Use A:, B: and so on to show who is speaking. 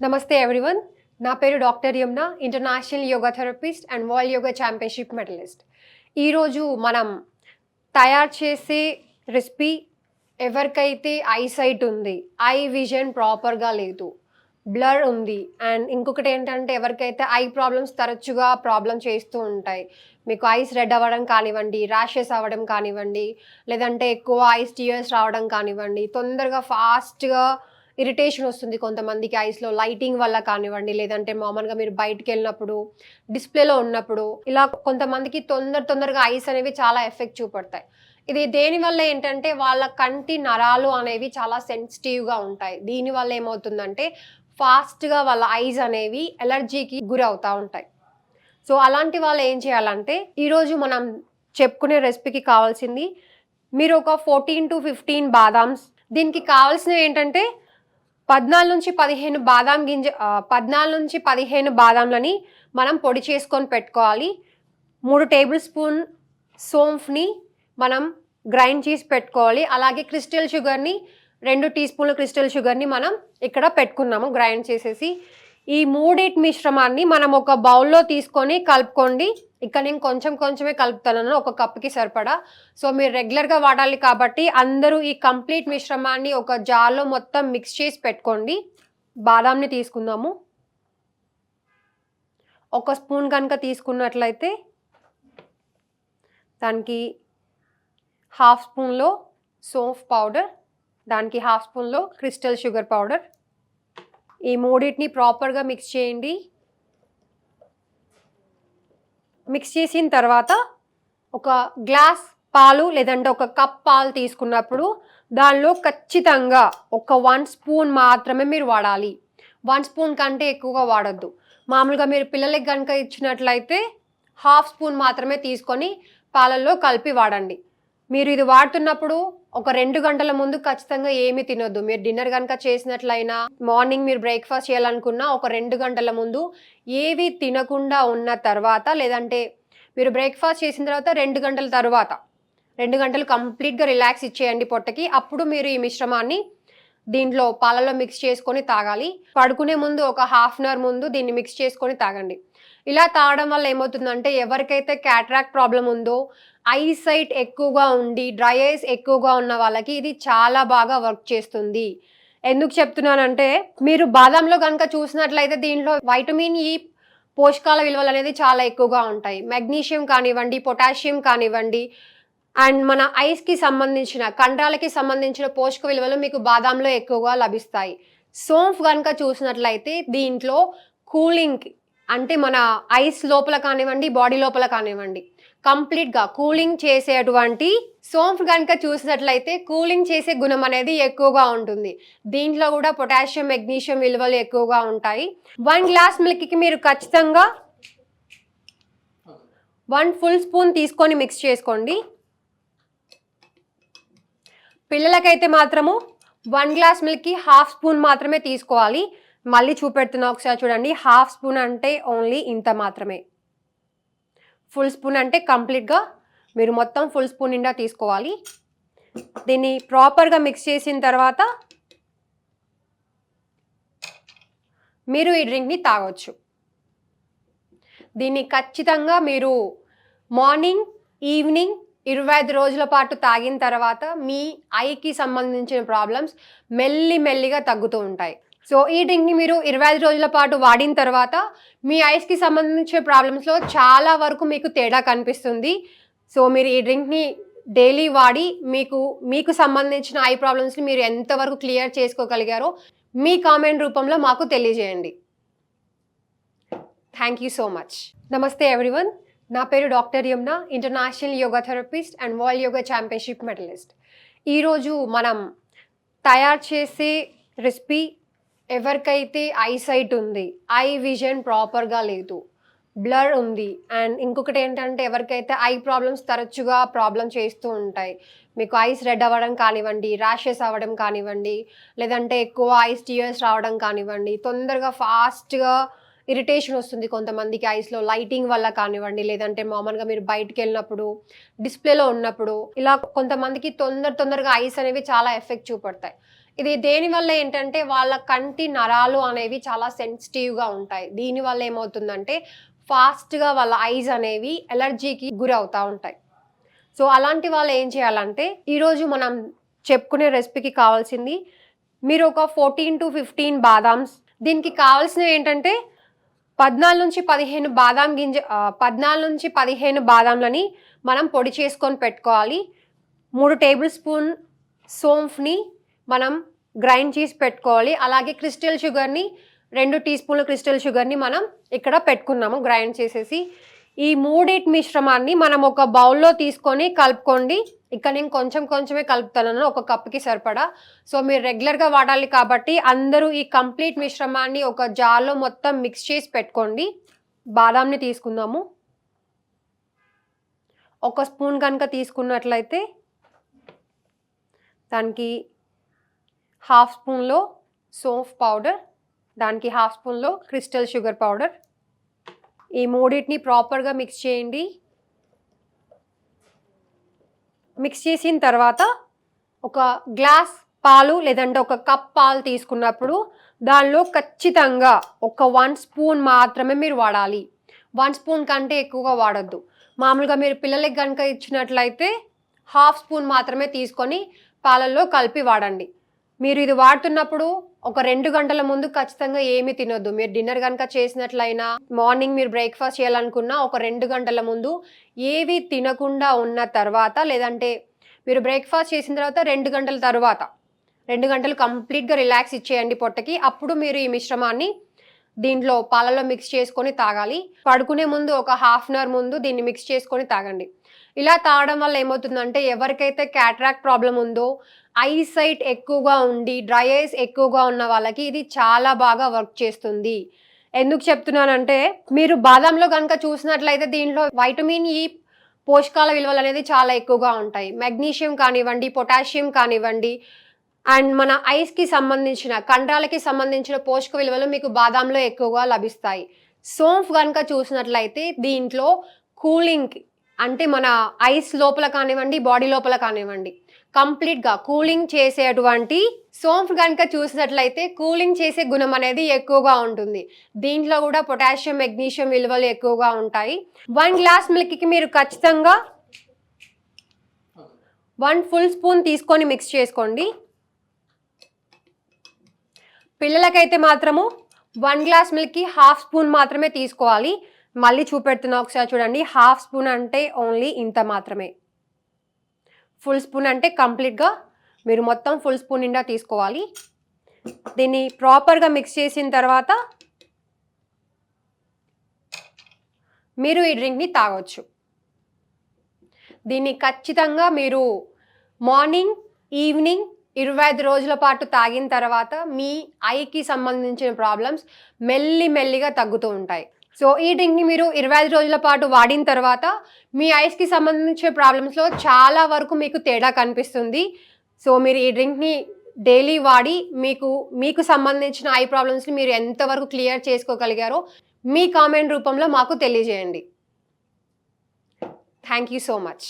A: నమస్తే ఎవ్రీవన్. నా పేరు doctor Yamuna, international yoga therapist and world yoga championship medallist. ఈరోజు మనం తయారు చేసే రెసిపీ ఎవరికైతే ఐసైట్ ఉంది, ఐ విజన్ ప్రాపర్గా లేదు, బ్లర్ ఉంది, అండ్ ఇంకొకటి ఏంటంటే ఎవరికైతే ఐ ప్రాబ్లమ్స్ తరచుగా ప్రాబ్లం చేస్తూ ఉంటాయి, మీకు ఐస్ రెడ్ అవ్వడం కానివ్వండి, ర్యాషెస్ అవ్వడం కానివ్వండి, లేదంటే ఎక్కువ ఐస్ టీయర్స్ రావడం కానివ్వండి, తొందరగా ఫాస్ట్గా ఇరిటేషన్ వస్తుంది కొంతమందికి ఐస్లో లైటింగ్ వల్ల కానివ్వండి, లేదంటే మామూలుగా మీరు బయటికి వెళ్ళినప్పుడు డిస్ప్లేలో ఉన్నప్పుడు ఇలా కొంతమందికి తొందరగా ఐస్ అనేవి చాలా ఎఫెక్ట్ చూపడతాయి. ఇది దేనివల్ల ఏంటంటే వాళ్ళ కంటి నరాలు అనేవి చాలా సెన్సిటివ్గా ఉంటాయి. దీనివల్ల ఏమవుతుందంటే ఫాస్ట్గా వాళ్ళ ఐస్ అనేవి ఎలర్జీకి గురి అవుతూ ఉంటాయి. సో అలాంటి వాళ్ళు ఏం చేయాలంటే ఈరోజు మనం చెప్పుకునే రెసిపీకి కావాల్సింది మీరు ఒక 14 to 15 బాదామ్స్. దీనికి కావాల్సినవి ఏంటంటే 14 నుంచి 15 బాదాంలని మనం పొడి చేసుకొని పెట్టుకోవాలి. 3 టేబుల్ స్పూన్ సోంఫ్ని మనం గ్రైండ్ చేసి పెట్టుకోవాలి. అలాగే క్రిస్టల్ షుగర్ని 2 టీ స్పూన్ల క్రిస్టల్ షుగర్ని మనం ఇక్కడ పెట్టుకున్నాము గ్రైండ్ చేసేసి. ఈ మూడింటి మిశ్రమాన్ని మనం ఒక బౌల్లో తీసుకొని కలుపుకోండి. ఇక్కడ నేను కొంచెమే కలుపుతాను, ఒక కప్పుకి సరిపడా. సో మీరు రెగ్యులర్గా వాడాలి కాబట్టి అందరూ ఈ కంప్లీట్ మిశ్రమాన్ని ఒక జార్లో మొత్తం మిక్స్ చేసి పెట్టుకోండి. బాదాంని తీసుకుందాము. 1 స్పూన్ కనుక తీసుకున్నట్లయితే దానికి 1/2 స్పూన్లో సోంఫ్ పౌడర్, దానికి 1/2 స్పూన్లో క్రిస్టల్ షుగర్ పౌడర్. ఈ మూడింటిని ప్రాపర్గా మిక్స్ చేయండి. మిక్స్ చేసిన తర్వాత ఒక గ్లాస్ పాలు లేదంటే ఒక కప్ పాలు తీసుకున్నప్పుడు దానిలో ఖచ్చితంగా ఒక 1 స్పూన్ మాత్రమే మీరు వాడాలి. 1 స్పూన్ కంటే ఎక్కువగా వాడొద్దు. మామూలుగా మీరు పిల్లలకి కనుక ఇచ్చినట్లయితే 1/2 స్పూన్ మాత్రమే తీసుకొని పాలల్లో కలిపి వాడండి. మీరు ఇది వాడుతున్నప్పుడు ఒక 2 గంటల ముందు ఖచ్చితంగా ఏమీ తినొద్దు. మీరు డిన్నర్ కనుక చేసినట్లయినా, మార్నింగ్ మీరు బ్రేక్ఫాస్ట్ చేయాలనుకున్నా ఒక 2 గంటల ముందు ఏవి తినకుండా ఉన్న తర్వాత, లేదంటే మీరు బ్రేక్ఫాస్ట్ చేసిన తర్వాత 2 గంటల తర్వాత 2 గంటలు కంప్లీట్గా రిలాక్స్ ఇచ్చేయండి పొట్టకి. అప్పుడు మీరు ఈ మిశ్రమాన్ని దీంట్లో పాలలో మిక్స్ చేసుకొని తాగాలి. పడుకునే ముందు ఒక 1/2 అవర్ ముందు దీన్ని మిక్స్ చేసుకొని తాగండి. ఇలా తాగడం వల్ల ఏమవుతుందంటే ఎవరికైతే క్యాట్రాక్ట్ ప్రాబ్లం ఉందో, ఐసైట్ ఎక్కువగా ఉండి డ్రై ఐస్ ఎక్కువగా ఉన్న వాళ్ళకి ఇది చాలా బాగా వర్క్ చేస్తుంది. ఎందుకు చెప్తున్నానంటే మీరు బాదంలో కనుక చూసినట్లయితే దీంట్లో వైటమిన్ ఈ పోషకాల విలువలు అనేది చాలా ఎక్కువగా ఉంటాయి. మెగ్నీషియం కానివ్వండి, పొటాషియం కానివ్వండి, అండ్ మన ఐస్కి సంబంధించిన కండరాలకి సంబంధించిన పోషక విలువలు మీకు బాదాంలో ఎక్కువగా లభిస్తాయి. సోంఫ్ కనుక చూసినట్లయితే దీంట్లో కూలింగ్, అంటే మన ఐస్ లోపల కానివ్వండి, బాడీ లోపల కానివ్వండి కంప్లీట్గా కూలింగ్ చేసేటువంటి సోంఫ్ కనుక చూసినట్లయితే కూలింగ్ చేసే గుణం అనేది ఎక్కువగా ఉంటుంది. దీంట్లో కూడా పొటాషియం, మెగ్నీషియం విలువలు ఎక్కువగా ఉంటాయి. 1 గ్లాస్ మిల్క్కి మీరు ఖచ్చితంగా 1 ఫుల్ స్పూన్ తీసుకొని మిక్స్ చేసుకోండి. పిల్లలకైతే మాత్రము 1 గ్లాస్ మిల్క్కి 1/2 స్పూన్ మాత్రమే తీసుకోవాలి. మళ్ళీ చూపెడుతున్నా, ఒకసారి చూడండి. 1/2 స్పూన్ అంటే ఓన్లీ ఇంత మాత్రమే. ఫుల్ స్పూన్ అంటే కంప్లీట్గా మీరు మొత్తం ఫుల్ స్పూన్ నిండా తీసుకోవాలి. దీన్ని ప్రాపర్గా మిక్స్ చేసిన తర్వాత మీరు ఈ డ్రింక్ని తాగొచ్చు. దీన్ని ఖచ్చితంగా మీరు మార్నింగ్, ఈవినింగ్ 25 రోజుల పాటు తాగిన తర్వాత మీ ఐకి సంబంధించిన ప్రాబ్లమ్స్ మెల్లిగా తగ్గుతూ ఉంటాయి. సో ఈ డ్రింక్ని మీరు 25 రోజుల పాటు వాడిన తర్వాత మీ ఐస్కి సంబంధించిన ప్రాబ్లమ్స్లో చాలా వరకు మీకు తేడా కనిపిస్తుంది. సో మీరు ఈ డ్రింక్ని డైలీ వాడి మీకు సంబంధించిన ఐ ప్రాబ్లమ్స్ని మీరు ఎంతవరకు క్లియర్ చేసుకోగలిగారో మీ కామెంట్ రూపంలో మాకు తెలియజేయండి. Thank you so much. నమస్తే ఎవ్రీవన్. నా పేరు doctor Yamuna, international yoga therapist and world yoga championship medallist. ఈరోజు మనం తయారు చేసే రెసిపీ ఎవరికైతే ఐసైట్ ఉంది, ఐ విజన్ ప్రాపర్గా లేదు, బ్లర్ ఉంది, అండ్ ఇంకొకటి ఏంటంటే ఎవరికైతే ఐ ప్రాబ్లమ్స్ తరచుగా ప్రాబ్లం చేస్తూ ఉంటాయి, మీకు ఐస్ రెడ్ అవ్వడం కానివ్వండి, ర్యాషెస్ అవ్వడం కానివ్వండి, లేదంటే ఎక్కువ ఐస్ టీయర్స్ రావడం కానివ్వండి, తొందరగా ఫాస్ట్గా ఇరిటేషన్ వస్తుంది కొంతమందికి ఐస్లో, లైటింగ్ వల్ల కానివ్వండి, లేదంటే మామూలుగా మీరు బయటికి వెళ్ళినప్పుడు, డిస్ప్లేలో ఉన్నప్పుడు, ఇలా కొంతమందికి తొందరగా ఐస్ అనేవి చాలా ఎఫెక్ట్ చూపడతాయి. ఇది దేనివల్ల ఏంటంటే వాళ్ళ కంటి నరాలు అనేవి చాలా సెన్సిటివ్గా ఉంటాయి. దీనివల్ల ఏమవుతుందంటే ఫాస్ట్గా వాళ్ళ ఐస్ అనేవి ఎలర్జీకి గురి అవుతూ ఉంటాయి. సో అలాంటి వాళ్ళు ఏం చేయాలంటే, ఈరోజు మనం చెప్పుకునే రెసిపీకి కావాల్సింది మీరు ఒక 14 to 15 బాదామ్స్. దీనికి కావాల్సినవి ఏంటంటే 14 నుంచి 15 బాదాంలని మనం పొడి చేసుకొని పెట్టుకోవాలి. 3 టేబుల్ స్పూన్ సోంఫ్ని మనం గ్రైండ్ చేసి పెట్టుకోవాలి. అలాగే క్రిస్టల్ షుగర్ని 2 టీ స్పూన్ల క్రిస్టల్ షుగర్ని మనం ఇక్కడ పెట్టుకున్నాము గ్రైండ్ చేసేసి. ఈ మూడిటి మిశ్రమాన్ని మనం ఒక బౌల్లో తీసుకొని కలుపుకోండి. ఇక్కడ నేను కొంచెమే కలుపుతాను, ఒక కప్కి సరిపడా. సో మీరు రెగ్యులర్గా వాడాలి కాబట్టి అందరూ ఈ కంప్లీట్ మిశ్రమాన్ని ఒక జార్లో మొత్తం మిక్స్ చేసి పెట్టుకోండి. బాదాంని తీసుకుందాము. 1 స్పూన్ కనుక తీసుకున్నట్లయితే దానికి 1/2 స్పూన్లో సోంఫ్ పౌడర్, దానికి 1/2 స్పూన్లో క్రిస్టల్ షుగర్ పౌడర్. ఈ మూడింటిని ప్రాపర్గా మిక్స్ చేయండి. మిక్స్ చేసిన తర్వాత ఒక గ్లాస్ పాలు లేదంటే ఒక కప్ పాలు తీసుకున్నప్పుడు దానిలో ఖచ్చితంగా ఒక 1 స్పూన్ మాత్రమే మీరు వాడాలి. 1 స్పూన్ కంటే ఎక్కువగా వాడొద్దు. మామూలుగా మీరు పిల్లలకి కనుక ఇచ్చినట్లయితే 1/2 స్పూన్ మాత్రమే తీసుకొని పాలల్లో కలిపి వాడండి. మీరు ఇది వాడుతున్నప్పుడు ఒక 2 గంటల ముందు ఖచ్చితంగా ఏమీ తినొద్దు. మీరు డిన్నర్ కనుక చేసినట్లయినా, మార్నింగ్ మీరు బ్రేక్ఫాస్ట్ చేయాలనుకున్నా ఒక 2 గంటల ముందు ఏవి తినకుండా ఉన్న తర్వాత, లేదంటే మీరు బ్రేక్ఫాస్ట్ చేసిన తర్వాత 2 గంటల తర్వాత, 2 గంటలు కంప్లీట్గా రిలాక్స్ ఇచ్చేయండి పొట్టకి. అప్పుడు మీరు ఈ మిశ్రమాన్ని దీంట్లో పాలలో మిక్స్ చేసుకొని తాగాలి. పడుకునే ముందు ఒక 1/2 అవర్ ముందు దీన్ని మిక్స్ చేసుకొని తాగండి. ఇలా తాగడం వల్ల ఏమవుతుందంటే ఎవరికైతే క్యాటరాక్ట్ ప్రాబ్లం ఉందో, ఐసైట్ ఎక్కువగా ఉండి డ్రై ఐస్ ఎక్కువగా ఉన్న వాళ్ళకి ఇది చాలా బాగా వర్క్ చేస్తుంది. ఎందుకు చెప్తున్నానంటే మీరు బాదంలో కనుక చూసినట్లయితే దీంట్లో వైటమిన్ ఈ పోషకాల విలువలు అనేది చాలా ఎక్కువగా ఉంటాయి. మెగ్నీషియం కానివ్వండి, పొటాషియం కానివ్వండి, అండ్ మన ఐస్కి సంబంధించిన, కండరాలకి సంబంధించిన పోషక విలువలు మీకు బాదాంలో ఎక్కువగా లభిస్తాయి. సోంఫ్ కనుక చూసినట్లయితే దీంట్లో కూలింగ్, అంటే మన ఐస్ లోపల కానివ్వండి, బాడీ లోపల కానివ్వండి, కంప్లీట్గా కూలింగ్ చేసేటువంటి సోంఫ్ కనుక చూసినట్లయితే కూలింగ్ చేసే గుణం అనేది ఎక్కువగా ఉంటుంది. దీంట్లో కూడా పొటాషియం, మెగ్నీషియం విలువలు ఎక్కువగా ఉంటాయి. 1 గ్లాస్ మిల్క్కి మీరు ఖచ్చితంగా 1 ఫుల్ స్పూన్ తీసుకొని మిక్స్ చేసుకోండి. పిల్లలకైతే మాత్రము 1 గ్లాస్ మిల్క్కి 1/2 స్పూన్ మాత్రమే తీసుకోవాలి. మళ్ళీ చూపెడుతున్నా, ఒకసారి చూడండి. 1/2 స్పూన్ అంటే ఓన్లీ ఇంత మాత్రమే. ఫుల్ స్పూన్ అంటే కంప్లీట్గా మీరు మొత్తం ఫుల్ స్పూన్ నిండా తీసుకోవాలి. దీన్ని ప్రాపర్గా మిక్స్ చేసిన తర్వాత మీరు ఈ డ్రింక్ని తాగొచ్చు. దీన్ని ఖచ్చితంగా మీరు మార్నింగ్, ఈవినింగ్ 25 రోజుల పాటు తాగిన తర్వాత మీ ఐకి సంబంధించిన ప్రాబ్లమ్స్ మెల్లిగా తగ్గుతూ ఉంటాయి. సో ఈ డ్రింక్ని మీరు 25 రోజుల పాటు వాడిన తర్వాత మీ ఐస్కి సంబంధించిన ప్రాబ్లమ్స్లో చాలా వరకు మీకు తేడా కనిపిస్తుంది. సో మీరు ఈ డ్రింక్ని డైలీ వాడి మీకు సంబంధించిన ఐ ప్రాబ్లమ్స్ని మీరు ఎంతవరకు క్లియర్ చేసుకోగలిగారో మీ కామెంట్ రూపంలో మాకు తెలియజేయండి. Thank you so much.